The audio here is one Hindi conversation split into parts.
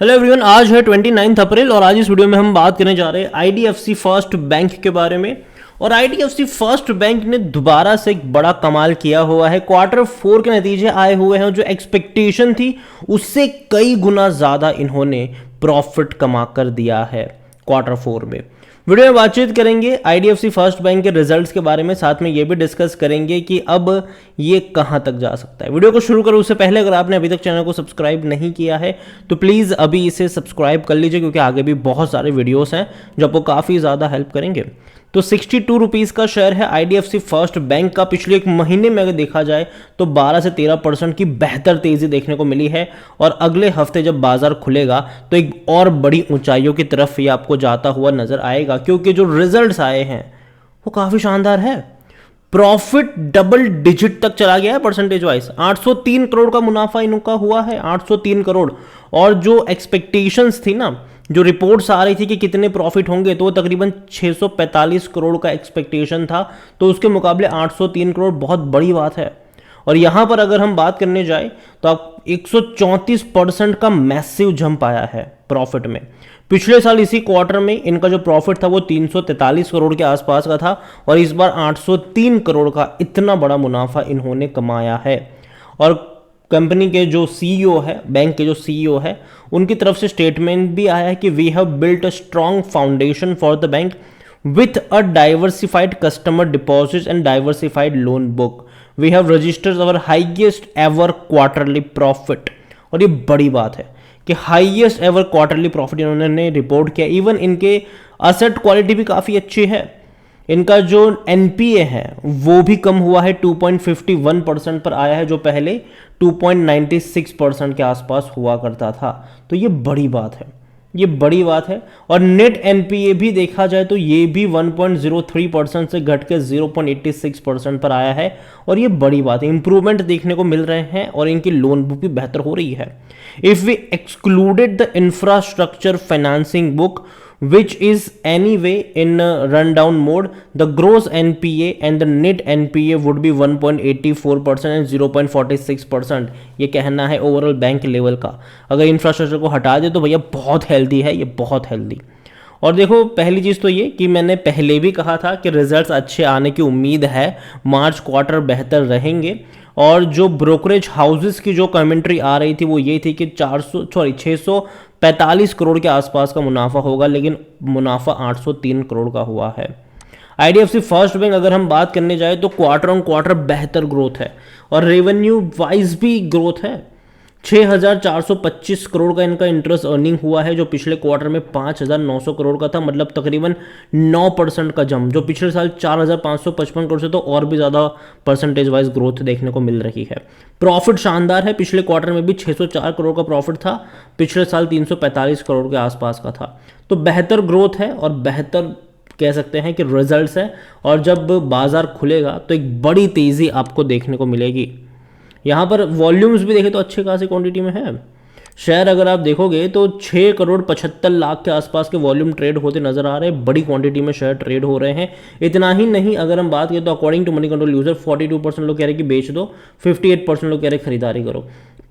हेलो एवरीवन, आज है 29 अप्रैल और आज इस वीडियो में हम बात करने जा रहे हैं आईडीएफसी फर्स्ट बैंक के बारे में। और आईडीएफसी फर्स्ट बैंक ने दोबारा से एक बड़ा कमाल किया हुआ है। क्वार्टर 4 के नतीजे आए हुए हैं, जो एक्सपेक्टेशन थी उससे कई गुना ज़्यादा इन्होंने प्रॉफिट कमा कर दिया है क्वार्टर 4 में। वीडियो में बातचीत करेंगे आईडीएफसी फर्स्ट बैंक के रिजल्ट्स के बारे में, साथ में ये भी डिस्कस करेंगे कि अब ये कहां तक जा सकता है। वीडियो को शुरू करो उससे पहले अगर आपने अभी तक चैनल को सब्सक्राइब नहीं किया है तो प्लीज़ अभी इसे सब्सक्राइब कर लीजिए, क्योंकि आगे भी बहुत सारे वीडियोस हैं जो आपको काफ़ी ज़्यादा हेल्प करेंगे। तो 62 रुपीज़ का शेयर है आईडीएफसी फर्स्ट बैंक का। पिछले एक महीने में अगर देखा जाए तो 12 से 13% की बेहतर तेज़ी देखने को मिली है, और अगले हफ्ते जब बाजार खुलेगा तो एक और बड़ी ऊंचाइयों की तरफ ये आपको जाता हुआ नजर आएगा, क्योंकि जो रिजल्ट्स आए हैं वो काफ़ी शानदार है। प्रॉफिट डबल डिजिट तक चला गया है परसेंटेज वाइज। 803 करोड़ का मुनाफा इनका हुआ है, 803 करोड़। और जो एक्सपेक्टेशंस थी ना, जो रिपोर्ट्स आ रही थी कि कितने प्रॉफिट होंगे, तो वो तकरीबन 645 करोड़ का एक्सपेक्टेशन था, तो उसके मुकाबले 803 करोड़ बहुत बड़ी बात है। और यहां पर अगर हम बात करने जाए तो आप 134% का मैसिव जंप आया है प्रॉफिट में। पिछले साल इसी क्वार्टर में इनका जो प्रॉफिट था वो 343 करोड़ के आसपास का था, और इस बार 803 करोड़ का इतना बड़ा मुनाफा इन्होंने कमाया है। और कंपनी के जो सीईओ है, बैंक के जो सीईओ है, उनकी तरफ से स्टेटमेंट भी आया है कि we have built a strong foundation for the bank with a diversified customer deposits and diversified loan book. We have registered our highest ever quarterly profit. और ये बड़ी बात है कि हाईएस्ट एवर क्वार्टरली प्रॉफिट इन्होंने रिपोर्ट किया। इवन इनके असेट क्वालिटी भी काफ़ी अच्छी है। इनका जो एनपीए है वो भी कम हुआ है, 2.51% पर आया है, जो पहले 2.96% के आसपास हुआ करता था। तो ये बड़ी बात है, ये बड़ी बात है। और नेट एनपीए भी देखा जाए तो ये भी 1.03% से घट के 0.86% पर आया है, और ये बड़ी बात है। इंप्रूवमेंट देखने को मिल रहे हैं और इनकी लोन बुक भी बेहतर हो रही है। If we excluded the infrastructure financing book which is anyway in rundown mode, the gross NPA and the net NPA would be 1.84% and 0.46%। ये कहना है ओवरऑल बैंक लेवल का। अगर इंफ्रास्ट्रक्चर को हटा दे तो भैया बहुत हेल्दी है, ये बहुत हेल्दी। और देखो, पहली चीज़ तो ये कि मैंने पहले भी कहा था कि रिजल्ट्स अच्छे आने की उम्मीद है, मार्च क्वार्टर बेहतर रहेंगे। और जो ब्रोकरेज हाउसेस की जो कमेंट्री आ रही थी वो ये थी कि 645 करोड़ के आसपास का मुनाफा होगा, लेकिन मुनाफा 803 करोड़ का हुआ है। आईडीएफसी फर्स्ट बैंक अगर हम बात करने जाए तो क्वार्टर ऑन क्वार्टर बेहतर ग्रोथ है, और रेवेन्यू वाइज भी ग्रोथ है। 6,425 करोड़ का इनका इंटरेस्ट अर्निंग हुआ है, जो पिछले क्वार्टर में 5,900 करोड़ का था, मतलब तकरीबन 9% का जंप। जो पिछले साल 4,555 करोड़ से तो और भी ज़्यादा परसेंटेज वाइज ग्रोथ देखने को मिल रही है। प्रॉफिट शानदार है, पिछले क्वार्टर में भी 604 करोड़ का प्रॉफिट था, पिछले साल 345 करोड़ के आसपास का था। तो बेहतर ग्रोथ है और बेहतर कह सकते हैं कि रिजल्ट्स है। और जब बाजार खुलेगा तो एक बड़ी तेज़ी आपको देखने को मिलेगी। यहाँ पर वॉल्यूम्स भी देखें तो अच्छे खासी क्वांटिटी में है। शेयर अगर आप देखोगे तो 6 करोड़ 75 लाख के आसपास के वॉल्यूम ट्रेड होते नजर आ रहे हैं। बड़ी क्वांटिटी में शेयर ट्रेड हो रहे हैं। इतना ही नहीं, अगर हम बात करें तो according to Moneycontrol user 42% लोग कह रहे हैं कि बेच दो, 58% लोग कह रहे हैं खरीदारी करो।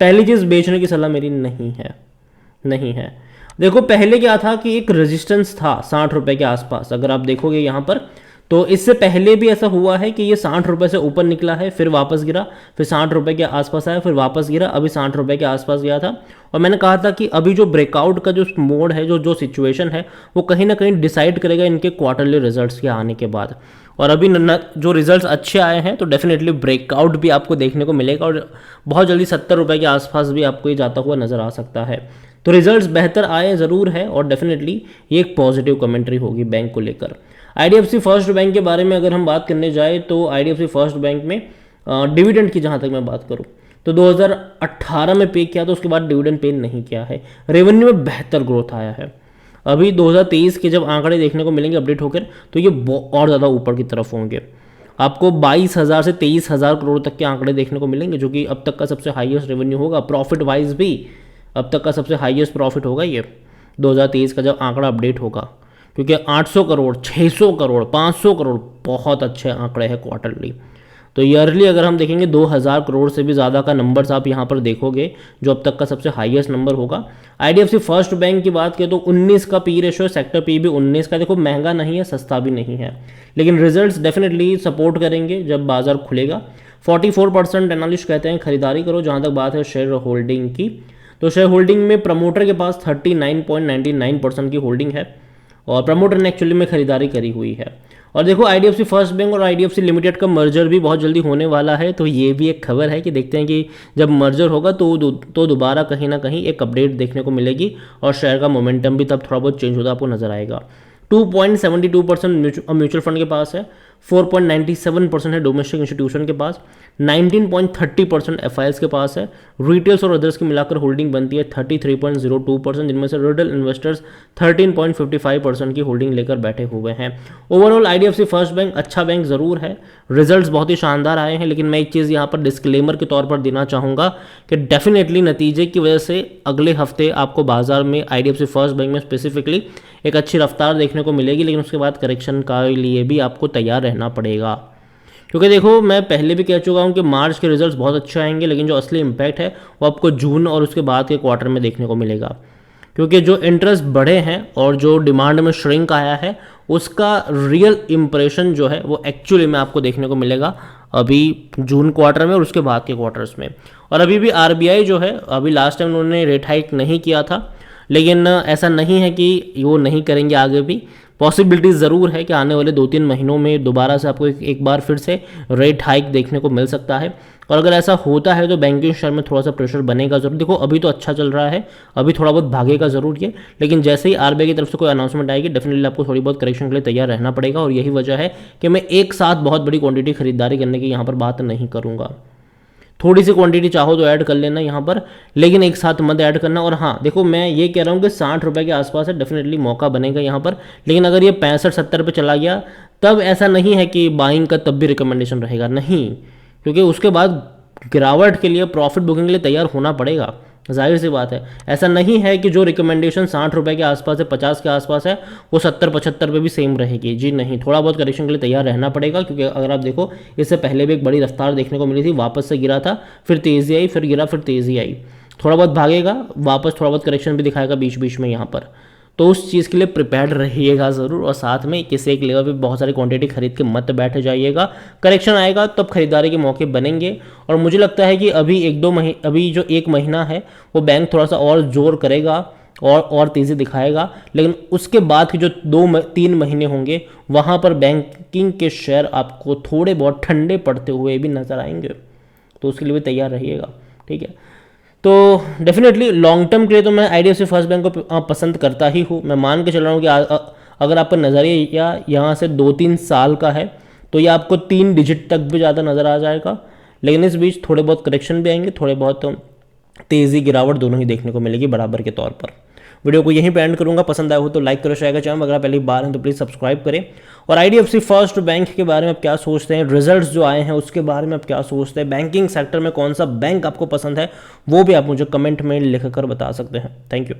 पहली चीज़, बेचने की सलाह मेरी नहीं है, नहीं है। देखो, पहले क्या था कि एक रेजिस्टेंस था 60 रुपये के आसपास। अगर आप देखोगे यहाँ पर तो इससे पहले भी ऐसा हुआ है कि ये 60 रुपये से ऊपर निकला है, फिर वापस गिरा, फिर 60 रुपये के आसपास आया, फिर वापस गिरा, अभी 60 रुपये के आसपास गया था। और मैंने कहा था कि अभी जो ब्रेकआउट का जो मोड है, जो सिचुएशन है, वो कहीं ना कहीं डिसाइड करेगा इनके क्वार्टरली रिजल्ट्स के आने के बाद। और अभी जो रिजल्ट्स अच्छे आए हैं तो डेफिनेटली ब्रेकआउट भी आपको देखने को मिलेगा, और बहुत जल्दी 70 रुपये के आसपास भी आपको ये जाता हुआ नजर आ सकता है। तो रिजल्ट्स बेहतर आए ज़रूर है, और डेफिनेटली ये एक पॉजिटिव कमेंट्री होगी बैंक को लेकर। आईडीएफसी फर्स्ट बैंक के बारे में अगर हम बात करने जाए तो आईडीएफसी फर्स्ट बैंक में डिविडेंड की जहाँ तक मैं बात करूँ तो 2018 में पे किया, तो उसके बाद डिविडेंड पे नहीं किया है। रेवेन्यू में बेहतर ग्रोथ आया है। अभी 2023 के जब आंकड़े देखने को मिलेंगे अपडेट होकर, तो ये और ज़्यादा ऊपर की तरफ होंगे। आपको 22,000 से 23,000 करोड़ तक के आंकड़े देखने को मिलेंगे, जो कि अब तक का सबसे हाईएस्ट रेवेन्यू होगा। प्रॉफिट वाइज भी अब तक का सबसे हाईएस्ट प्रॉफिट होगा ये 2023 का जब आंकड़ा अपडेट होगा, क्योंकि 800 करोड़, 600 करोड़, 500 करोड़ बहुत अच्छे आंकड़े हैं क्वार्टरली। तो ईयरली अगर हम देखेंगे 2000 करोड़ से भी ज़्यादा का नंबर्स आप यहाँ पर देखोगे, जो अब तक का सबसे हाईएस्ट नंबर होगा। आईडीएफसी फर्स्ट बैंक की बात करें तो 19 का पी रेशो, सेक्टर पी भी 19 का। देखो महंगा नहीं है, सस्ता भी नहीं है, लेकिन रिजल्ट्स डेफिनेटली सपोर्ट करेंगे जब बाजार खुलेगा। 44% एनालिस्ट कहते हैं खरीदारी करो। जहाँ तक बात है शेयर होल्डिंग की, तो शेयर होल्डिंग में प्रमोटर के पास 39.99% की होल्डिंग है और प्रमोटर ने एक्चुअली में खरीदारी करी हुई है। और देखो आईडीएफसी फर्स्ट बैंक और आईडीएफसी लिमिटेड का मर्जर भी बहुत जल्दी होने वाला है, तो ये भी एक खबर है कि देखते हैं कि जब मर्जर होगा तो दोबारा कहीं ना कहीं एक अपडेट देखने को मिलेगी और शेयर का मोमेंटम भी तब थोड़ा बहुत चेंज होता आपको नजर आएगा। 2.72% म्यूचुअल फंड के पास है, 4.97% है डोमेस्टिक इंस्टीट्यूशन के पास, 19.30% एफआईएस के पास है। रिटेल्स और अदर्स की मिलाकर होल्डिंग बनती है 33.02%, जिनमें से रिटेल इन्वेस्टर्स 13.55% की होल्डिंग लेकर बैठे हुए हैं। ओवरऑल आईडीएफसी फर्स्ट बैंक अच्छा बैंक ज़रूर है, रिजल्ट्स बहुत ही शानदार आए हैं, लेकिन मैं एक चीज़ यहाँ पर डिस्क्लेमर के तौर पर देना चाहूँगा कि डेफिनेटली नतीजे की वजह से अगले हफ्ते आपको बाजार में आईडीएफसी फर्स्ट बैंक में स्पेसिफिकली एक अच्छी रफ्तार देखने को मिलेगी, लेकिन उसके बाद करेक्शन के लिए भी आपको तैयार रहना पड़ेगा। क्योंकि देखो मैं पहले भी कह चुका हूँ कि मार्च के रिजल्ट्स बहुत अच्छे आएंगे, लेकिन जो असली इम्पैक्ट है वो आपको जून और उसके बाद के क्वार्टर में देखने को मिलेगा। क्योंकि जो इंटरेस्ट बढ़े हैं और जो डिमांड में श्रिंक आया है उसका रियल इम्प्रेशन जो है वो एक्चुअली में आपको देखने को मिलेगा अभी जून क्वार्टर में और उसके बाद के क्वार्टर्स में। और अभी भी आरबीआई जो है, अभी लास्ट टाइम उन्होंने रेट हाइक नहीं किया था, लेकिन ऐसा नहीं है कि वो नहीं करेंगे, आगे भी पॉसिबिलिटीज़ ज़रूर है कि आने वाले 2-3 महीनों में दोबारा से आपको एक बार फिर से रेट हाइक देखने को मिल सकता है। और अगर ऐसा होता है तो बैंकिंग शेयर में थोड़ा सा प्रेशर बनेगा ज़रूर। देखो अभी तो अच्छा चल रहा है, अभी थोड़ा बहुत भागेगा ज़रूर ये, लेकिन जैसे ही आरबीआई की तरफ से कोई अनाउंसमेंट आएगी डेफिनेटली आपको थोड़ी बहुत करेक्शन के लिए तैयार रहना पड़ेगा। और यही वजह है कि मैं एक साथ बहुत बड़ी क्वांटिटी खरीदारी करने की यहाँ पर बात नहीं करूँगा। थोड़ी सी क्वांटिटी चाहो तो ऐड कर लेना यहाँ पर, लेकिन एक साथ मत ऐड करना। और हाँ देखो मैं ये कह रहा हूँ कि 60 रुपये के आसपास है, डेफिनेटली मौका बनेगा यहाँ पर, लेकिन अगर ये 65-70 पे चला गया तब ऐसा नहीं है कि बाइंग का तब भी रिकमेंडेशन रहेगा, नहीं, क्योंकि उसके बाद गिरावट के लिए प्रॉफिट बुकिंग के लिए तैयार होना पड़ेगा, जाहिर सी बात है। ऐसा नहीं है कि जो रिकमेंडेशन 60 रुपये के आसपास है, 50 के आसपास है, वो 70-75 पे भी सेम रहेगी, जी नहीं, थोड़ा बहुत करेक्शन के लिए तैयार रहना पड़ेगा। क्योंकि अगर आप देखो इससे पहले भी एक बड़ी रफ्तार देखने को मिली थी, वापस से गिरा था, फिर तेज़ी आई, फिर गिरा, फिर तेज़ी आई, थोड़ा बहुत भागेगा, वापस थोड़ा बहुत करेक्शन भी दिखाएगा बीच बीच में यहाँ पर। तो उस चीज़ के लिए प्रिपेयर्ड रहिएगा ज़रूर, और साथ में किसी एक लेवल पे बहुत सारी क्वांटिटी खरीद के मत बैठ जाइएगा। करेक्शन आएगा तब खरीदारी के मौके बनेंगे। और मुझे लगता है कि अभी जो 1 महीना है वो बैंक थोड़ा सा और जोर करेगा और तेज़ी दिखाएगा, लेकिन उसके बाद के जो 2-3 महीने होंगे वहाँ पर बैंकिंग के शेयर आपको थोड़े बहुत ठंडे पड़ते हुए भी नज़र आएंगे, तो उसके लिए भी तैयार रहिएगा, ठीक है। तो डेफिनेटली लॉन्ग टर्म के लिए तो मैं आईडीएफसी फर्स्ट बैंक को पसंद करता ही हूँ। मैं मान के चल रहा हूँ कि अगर आपका नज़रिया यहाँ से 2-3 साल का है तो ये आपको 3 डिजिट तक भी ज़्यादा नज़र आ जाएगा, लेकिन इस बीच थोड़े बहुत करेक्शन भी आएंगे, थोड़े बहुत तेज़ी गिरावट दोनों ही देखने को मिलेगी बराबर के तौर पर। वीडियो को यहीं पे एंड करूंगा, पसंद आया हो तो लाइक करो, शेयर करो, चैनल अगर आप पहली बार हैं तो प्लीज़ सब्सक्राइब करें। और आईडीएफसी फर्स्ट बैंक के बारे में आप क्या सोचते हैं, रिजल्ट्स जो आए हैं उसके बारे में आप क्या सोचते हैं, बैंकिंग सेक्टर में कौन सा बैंक आपको पसंद है, वो भी आप मुझे कमेंट में लिख कर बता सकते हैं। Thank you.